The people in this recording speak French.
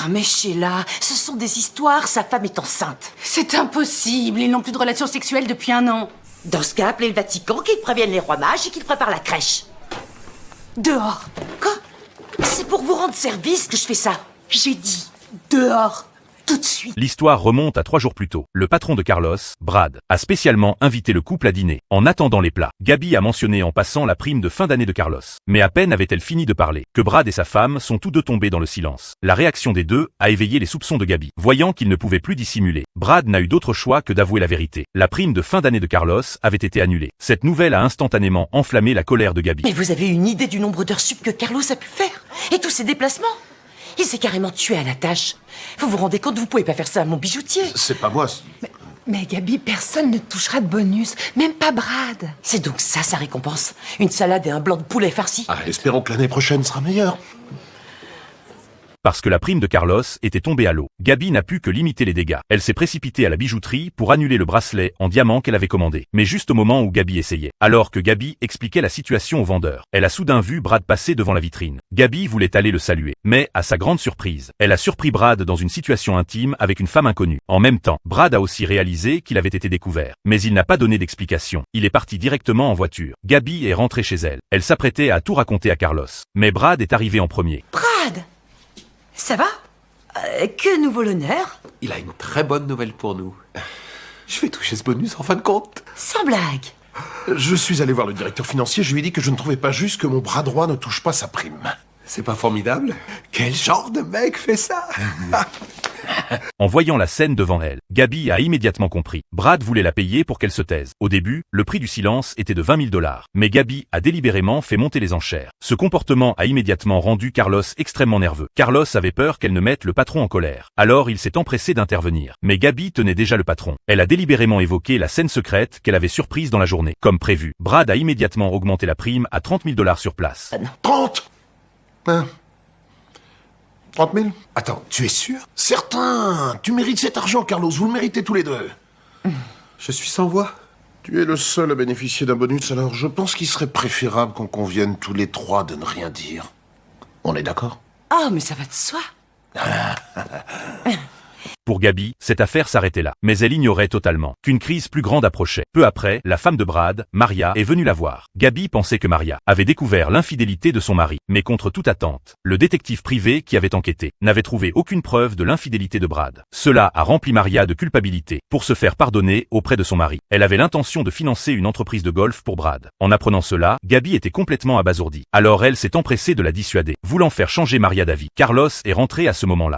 mais Sheila, ce sont des histoires, sa femme est enceinte. C'est impossible, ils n'ont plus de relations sexuelles depuis 1 an. Dans ce cas, appelez le Vatican, qu'ils préviennent les rois mages et qu'ils préparent la crèche. Dehors. Quoi? C'est pour vous rendre service que je fais ça. J'ai dit dehors. Tout de suite. L'histoire remonte à 3 jours plus tôt. Le patron de Carlos, Brad, a spécialement invité le couple à dîner. En attendant les plats, Gabi a mentionné en passant la prime de fin d'année de Carlos. Mais à peine avait-elle fini de parler, que Brad et sa femme sont tous deux tombés dans le silence. La réaction des deux a éveillé les soupçons de Gabi. Voyant qu'il ne pouvait plus dissimuler, Brad n'a eu d'autre choix que d'avouer la vérité. La prime de fin d'année de Carlos avait été annulée. Cette nouvelle a instantanément enflammé la colère de Gabi. Mais vous avez une idée du nombre d'heures sup que Carlos a pu faire? Et tous ses déplacements? Il s'est carrément tué à la tâche. Vous vous rendez compte, vous pouvez pas faire ça à mon bijoutier. C'est pas moi. Mais Gabi, personne ne touchera de bonus, même pas Brad. C'est donc ça, sa récompense? Une salade et un blanc de poulet farci? Espérons que l'année prochaine sera meilleure. Parce que la prime de Carlos était tombée à l'eau, Gabi n'a pu que limiter les dégâts. Elle s'est précipitée à la bijouterie pour annuler le bracelet en diamant qu'elle avait commandé. Mais juste au moment où Gabi essayait. Alors que Gabi expliquait la situation au vendeur, elle a soudain vu Brad passer devant la vitrine. Gabi voulait aller le saluer. Mais, à sa grande surprise, elle a surpris Brad dans une situation intime avec une femme inconnue. En même temps, Brad a aussi réalisé qu'il avait été découvert. Mais il n'a pas donné d'explication. Il est parti directement en voiture. Gabi est rentrée chez elle. Elle s'apprêtait à tout raconter à Carlos. Mais Brad est arrivé en premier. Brad! Ça va? Que nous vaut l'honneur? Il a une très bonne nouvelle pour nous. Je vais toucher ce bonus en fin de compte. Sans blague. Je suis allé voir le directeur financier, je lui ai dit que je ne trouvais pas juste que mon bras droit ne touche pas sa prime. C'est pas formidable? Quel genre de mec fait ça? En voyant la scène devant elle, Gabi a immédiatement compris. Brad voulait la payer pour qu'elle se taise. Au début, le prix du silence était de 20 000 $. Mais Gabi a délibérément fait monter les enchères. Ce comportement a immédiatement rendu Carlos extrêmement nerveux. Carlos avait peur qu'elle ne mette le patron en colère. Alors il s'est empressé d'intervenir. Mais Gabi tenait déjà le patron. Elle a délibérément évoqué la scène secrète qu'elle avait surprise dans la journée. Comme prévu, Brad a immédiatement augmenté la prime à 30 000 $ sur place. 30 hein? 30 000? Attends, tu es sûr? Certain! Tu mérites cet argent, Carlos, vous le méritez tous les deux. Je suis sans voix. Tu es le seul à bénéficier d'un bonus, alors je pense qu'il serait préférable qu'on convienne tous les trois de ne rien dire. On est d'accord? Oh, mais ça va de soi. Pour Gabi, cette affaire s'arrêtait là. Mais elle ignorait totalement qu'une crise plus grande approchait. Peu après, la femme de Brad, Maria, est venue la voir. Gabi pensait que Maria avait découvert l'infidélité de son mari. Mais contre toute attente, le détective privé qui avait enquêté n'avait trouvé aucune preuve de l'infidélité de Brad. Cela a rempli Maria de culpabilité pour se faire pardonner auprès de son mari. Elle avait l'intention de financer une entreprise de golf pour Brad. En apprenant cela, Gabi était complètement abasourdie. Alors elle s'est empressée de la dissuader, voulant faire changer Maria d'avis. Carlos est rentré à ce moment-là.